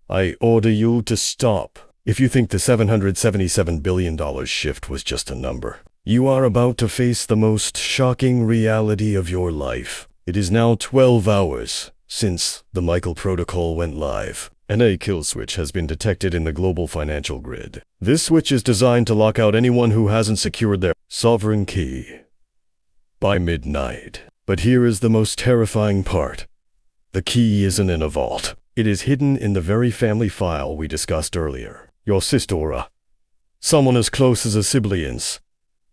I order you to stop. If you think the $777 billion shift was just a number, you are about to face the most shocking reality of your life. It is now 12 hours since the Michael Protocol went live, and a kill switch has been detected in the global financial grid. This switch is designed to lock out anyone who hasn't secured their sovereign key by midnight. But here is the most terrifying part. The key isn't in a vault. It is hidden in the very family file we discussed earlier. Your sister, someone as close as a siblings,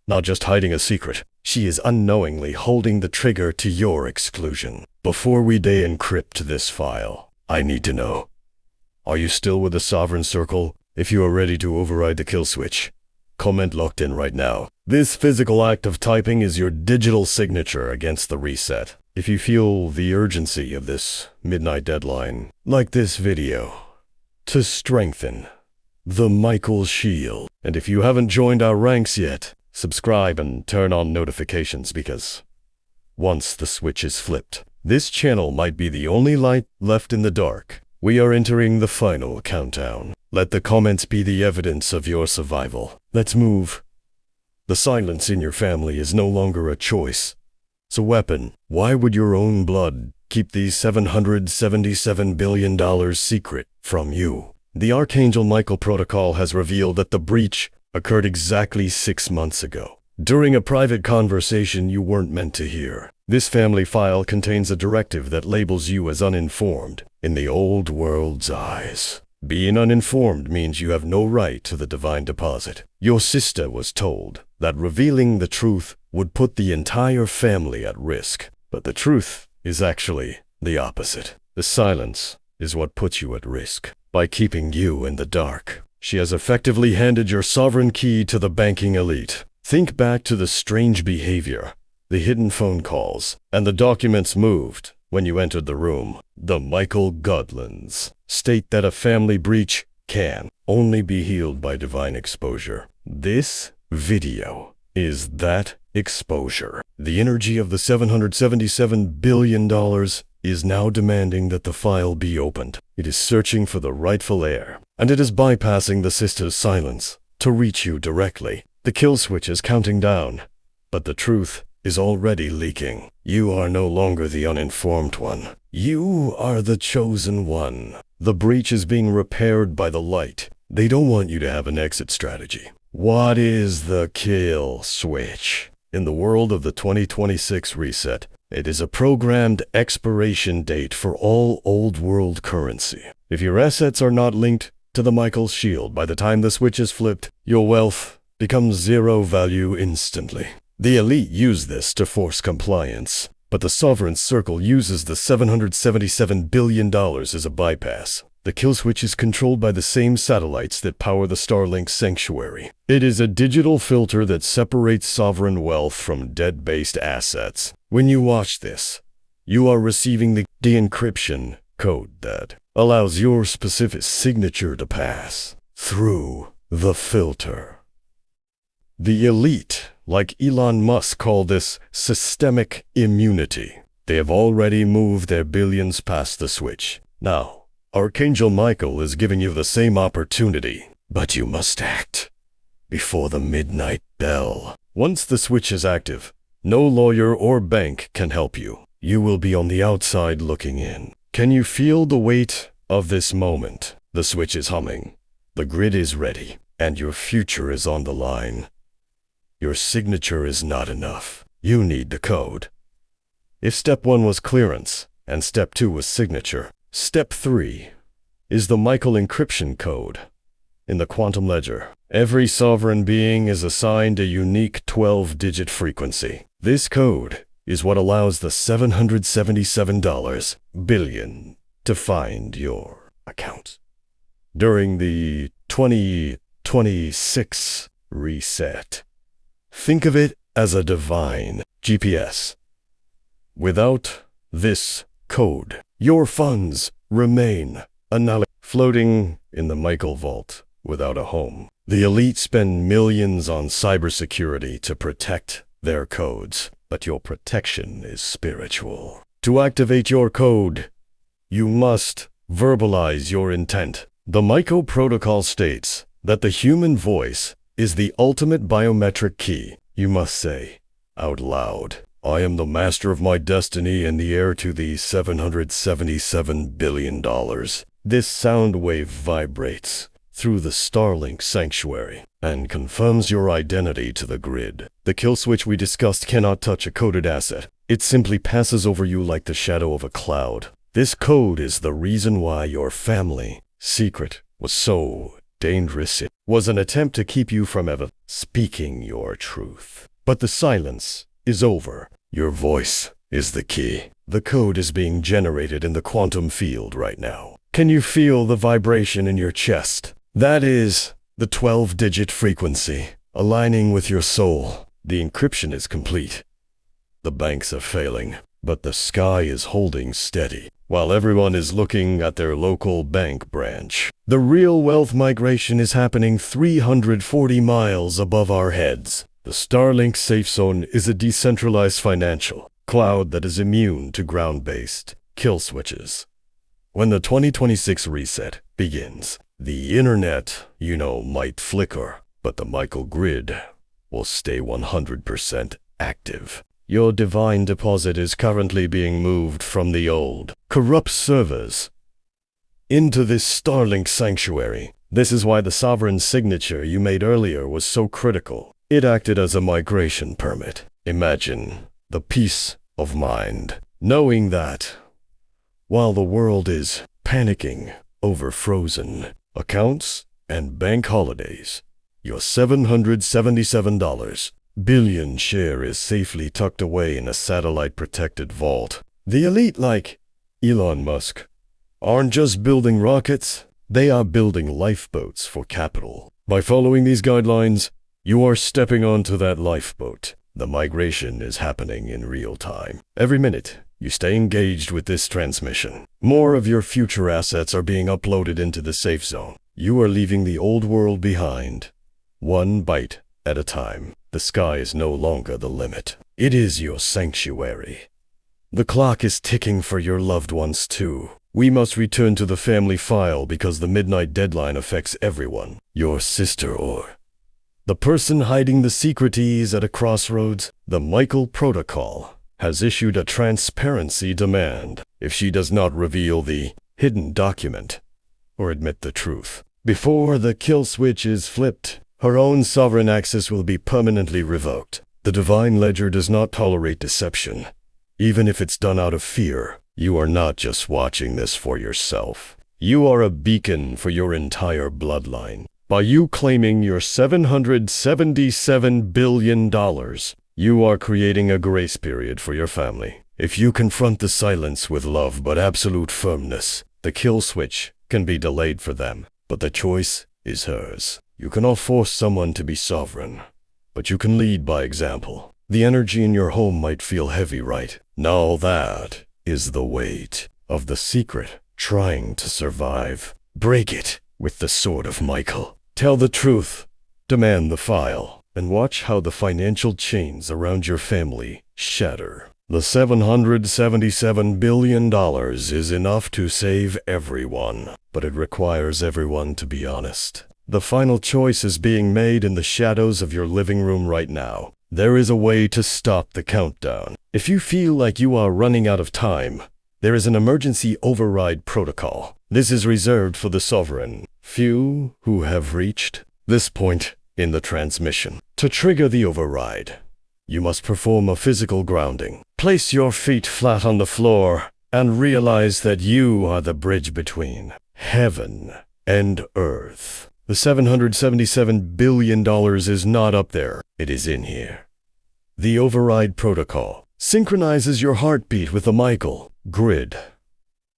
not just hiding a secret. She is unknowingly holding the trigger to your exclusion. Before we de-encrypt this file, I need to know, are you still with the Sovereign Circle? If you are ready to override the kill switch, comment locked in right now. This physical act of typing is your digital signature against the reset. If you feel the urgency of this midnight deadline, like this video to strengthen the Michael Shield. And if you haven't joined our ranks yet, subscribe and turn on notifications, because once the switch is flipped, this channel might be the only light left in the dark. We are entering the final countdown. Let the comments be the evidence of your survival. Let's move. The silence in your family is no longer a choice. It's a weapon. Why would your own blood keep these $777 billion secret from you? The Archangel Michael Protocol has revealed that the breach occurred exactly 6 months ago, during a private conversation you weren't meant to hear. This family file contains a directive that labels you as uninformed in the old world's eyes. Being uninformed means you have no right to the divine deposit. Your sister was told that revealing the truth would put the entire family at risk. But the truth is actually the opposite. The silence is what puts you at risk. By keeping you in the dark, she has effectively handed your sovereign key to the banking elite. Think back to the strange behavior, the hidden phone calls, and the documents moved when you entered the room. The Michael Godlins state that a family breach can only be healed by divine exposure. This video is that exposure. The energy of the $777 billion is now demanding that the file be opened. It is searching for the rightful heir, and it is bypassing the sister's silence to reach you directly. The kill switch is counting down, but the truth is already leaking. You are no longer the uninformed one. You are the chosen one. The breach is being repaired by the light. They don't want you to have an exit strategy. What is the kill switch? In the world of the 2026 reset, it is a programmed expiration date for all old world currency. If your assets are not linked to the Michael Shield by the time the switch is flipped, your wealth becomes zero value instantly. The elite use this to force compliance, but the Sovereign Circle uses the $777 billion as a bypass. The kill switch is controlled by the same satellites that power the Starlink sanctuary. It is a digital filter that separates sovereign wealth from debt-based assets. When you watch this, you are receiving the encryption code that allows your specific signature to pass through the filter. The elite, like Elon Musk, call this systemic immunity. They have already moved their billions past the switch. Now, Archangel Michael is giving you the same opportunity, but you must act before the midnight bell. Once the switch is active, no lawyer or bank can help you. You will be on the outside looking in. Can you feel the weight of this moment? The switch is humming, the grid is ready, and your future is on the line. Your signature is not enough. You need the code. If step 1 was clearance, and step 2 was signature, step 3 is the Michael encryption code. In the quantum ledger, every sovereign being is assigned a unique 12-digit frequency. This code is what allows the $777 billion to find your account. During the 2026 reset, think of it as a divine GPS. Without this code, your funds remain annihilated, floating in the Michael Vault without a home. The elite spend millions on cybersecurity to protect their codes, but your protection is spiritual. To activate your code, you must Verbalize your intent. The Michael Protocol states that the human voice is the ultimate biometric key. You must say, out loud, "I am the master of my destiny and the heir to the $777 billion. This sound wave vibrates through the Starlink sanctuary and confirms your identity to the grid. The kill switch we discussed cannot touch a coded asset. It simply passes over you like the shadow of a cloud. This code is the reason why your family secret was so dangerous. It was an attempt to keep you from ever speaking your truth. But the silence is over. Your voice is the key. The code is being generated in the quantum field right now. Can you feel the vibration in your chest? That is the 12-digit frequency aligning with your soul. The encryption is complete. The banks are failing, but the sky is holding steady. While everyone is looking at their local bank branch, the real wealth migration is happening 340 miles above our heads. The Starlink Safe Zone is a decentralized financial cloud that is immune to ground-based kill switches. When the 2026 reset begins, the internet, might flicker, but the Michael grid will stay 100% active. Your divine deposit is currently being moved from the old, corrupt servers into this Starlink sanctuary. This is why the sovereign signature you made earlier was so critical. It acted as a migration permit. Imagine the peace of mind, knowing that while the world is panicking over frozen accounts and bank holidays, your $777 billion share is safely tucked away in a satellite-protected vault. The elite, like Elon Musk, aren't just building rockets, they are building lifeboats for capital. By following these guidelines, you are stepping onto that lifeboat. The migration is happening in real time. Every minute, you stay engaged with this transmission. More of your future assets are being uploaded into the safe zone. You are leaving the old world behind, one byte at a time. The sky is no longer the limit. It is your sanctuary. The clock is ticking for your loved ones too. We must return to the family file because the midnight deadline affects everyone. Your sister or the person hiding the secreties at a crossroads. The Michael Protocol has issued a transparency demand. If she does not reveal the hidden document or admit the truth before the kill switch is flipped, her own sovereign access will be permanently revoked. The divine ledger does not tolerate deception, even if it's done out of fear. You are not just watching this for yourself. You are a beacon for your entire bloodline. By you claiming your $777 billion, you are creating a grace period for your family. If you confront the silence with love but absolute firmness, the kill switch can be delayed for them, but the choice is hers. You cannot force someone to be sovereign, but you can lead by example. The energy in your home might feel heavy, right? Now that is the weight of the secret trying to survive. Break it with the sword of Michael. Tell the truth, demand the file, and watch how the financial chains around your family shatter. The $777 billion is enough to save everyone, but it requires everyone to be honest. The final choice is being made in the shadows of your living room right now. There is a way to stop the countdown. If you feel like you are running out of time, there is an emergency override protocol. This is reserved for the sovereign few who have reached this point in the transmission. To trigger the override, you must perform a physical grounding. Place your feet flat on the floor and realize that you are the bridge between heaven and earth. The $777 billion is not up there. It is in here. The override protocol synchronizes your heartbeat with the Michael grid.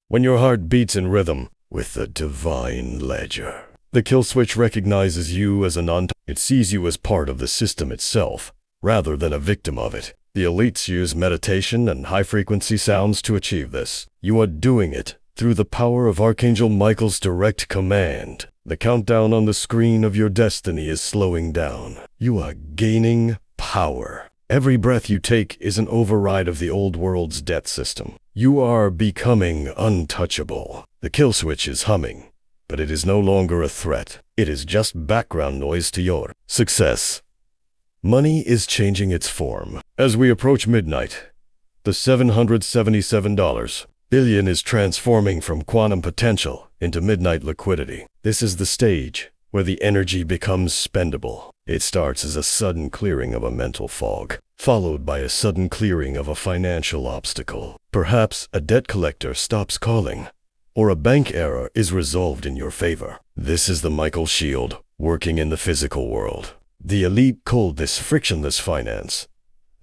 When your heart beats in rhythm with the divine ledger, the kill switch recognizes you as a it sees you as part of the system itself, rather than a victim of it. The elites use meditation and high-frequency sounds to achieve this. You are doing it through the power of Archangel Michael's direct command. The countdown on the screen of your destiny is slowing down. You are gaining power. Every breath you take is an override of the old world's debt system. You are becoming untouchable. The kill switch is humming, but it is no longer a threat. It is just background noise to your success. Money is changing its form. As we approach midnight, the $777 billion is transforming from quantum potential into midnight liquidity. This is the stage where the energy becomes spendable. It starts as a sudden clearing of a mental fog, followed by a sudden clearing of a financial obstacle. Perhaps a debt collector stops calling, or a bank error is resolved in your favor. This is the Michael Shield working in the physical world. The elite call this frictionless finance.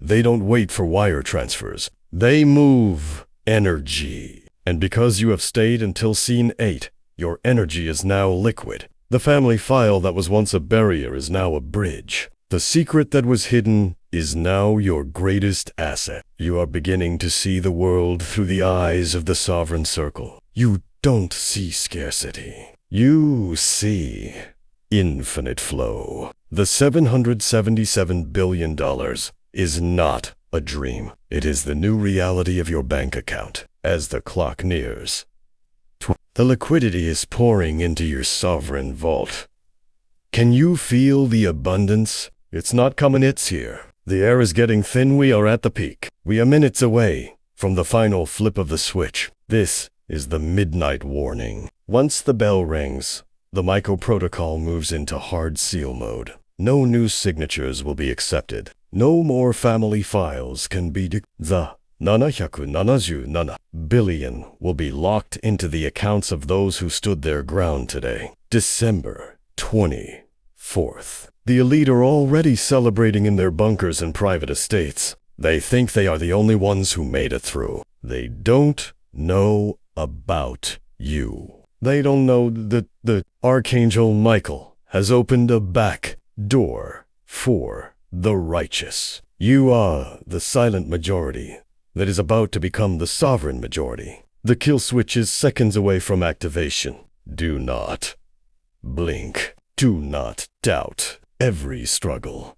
They don't wait for wire transfers. They move energy. And because you have stayed until scene 8, your energy is now liquid. The family file that was once a barrier is now a bridge. The secret that was hidden is now your greatest asset. You are beginning to see the world through the eyes of the sovereign circle. You don't see scarcity. You see infinite flow. The $777 billion is not a dream. It is the new reality of your bank account. As the clock nears, the liquidity is pouring into your sovereign vault. Can you feel the abundance? It's not coming, it's here. The air is getting thin. We are at the peak. We are minutes away from the final flip of the switch. This is the midnight warning. Once the bell rings, the Michael Protocol moves into hard seal mode. No new signatures will be accepted. No more family files can be The $777 billion will be locked into the accounts of those who stood their ground today. December 24th. The elite are already celebrating in their bunkers and private estates. They think they are the only ones who made it through. They don't know about you. They don't know that the Archangel Michael has opened a back door for the righteous. You are the silent majority that is about to become the sovereign majority. The kill switch is seconds away from activation. Do not blink. Do not doubt. Every struggle,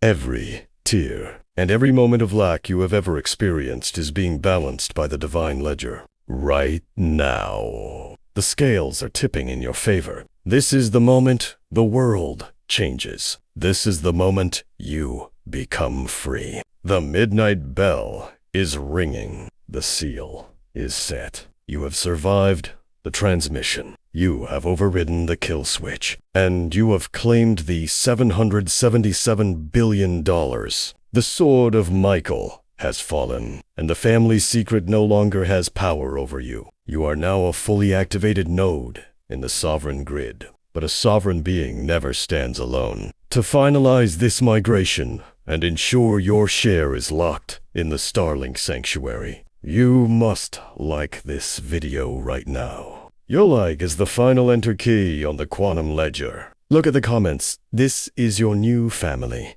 every tear, and every moment of lack you have ever experienced is being balanced by the divine ledger. Right now, the scales are tipping in your favor. This is the moment the world changes. This is the moment you become free. The midnight bell is ringing. The seal is set. You have survived the transmission. You have overridden the kill switch, and you have claimed the $777 billion. The sword of Michael has fallen, and the family secret no longer has power over you. You are now a fully activated node in the sovereign grid, but a sovereign being never stands alone. To finalize this migration and ensure your share is locked in the Starlink sanctuary, you must like this video right now. Your like is the final enter key on the quantum ledger. Look at the comments. This is your new family,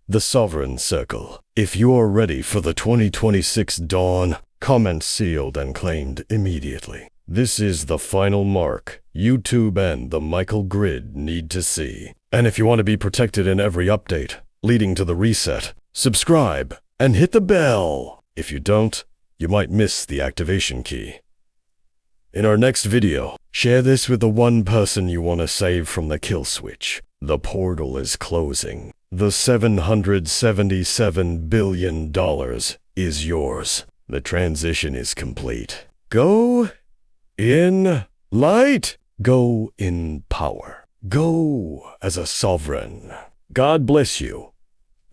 the Sovereign Circle. If you are ready for the 2026 dawn, comment sealed and claimed immediately. This is the final mark YouTube and the Michael Grid need to see. And if you want to be protected in every update leading to the reset, subscribe and hit the bell. If you don't, you might miss the activation key. In our next video, share this with the one person you want to save from the kill switch. The portal is closing. The $777 billion is yours. The transition is complete. Go in light. Go in power. Go as a sovereign. God bless you.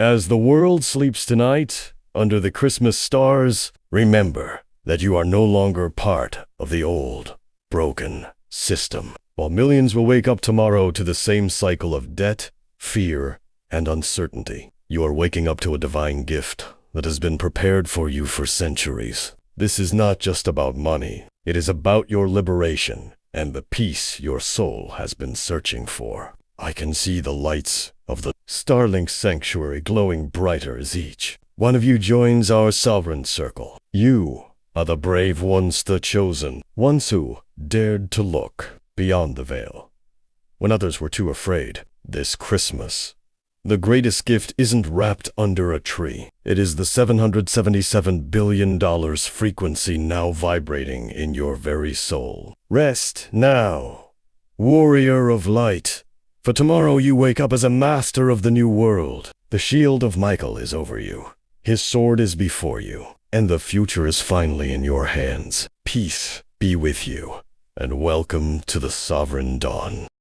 As the world sleeps tonight, under the Christmas stars, remember that you are no longer part of the old, broken system. While millions will wake up tomorrow to the same cycle of debt, fear, and uncertainty, you are waking up to a divine gift that has been prepared for you for centuries. This is not just about money. It is about your liberation and the peace your soul has been searching for. I can see the lights of the Starlink sanctuary glowing brighter as each one of you joins our sovereign circle. You are the brave ones, the chosen ones who dared to look beyond the veil when others were too afraid. This Christmas, The greatest gift isn't wrapped under a tree. It is the $777 billion frequency now vibrating in your very soul. Rest now, warrior of light, for tomorrow you wake up as a master of the new world. The shield of Michael is over you. His sword is before you, and the future is finally in your hands. Peace be with you, and welcome to the sovereign dawn.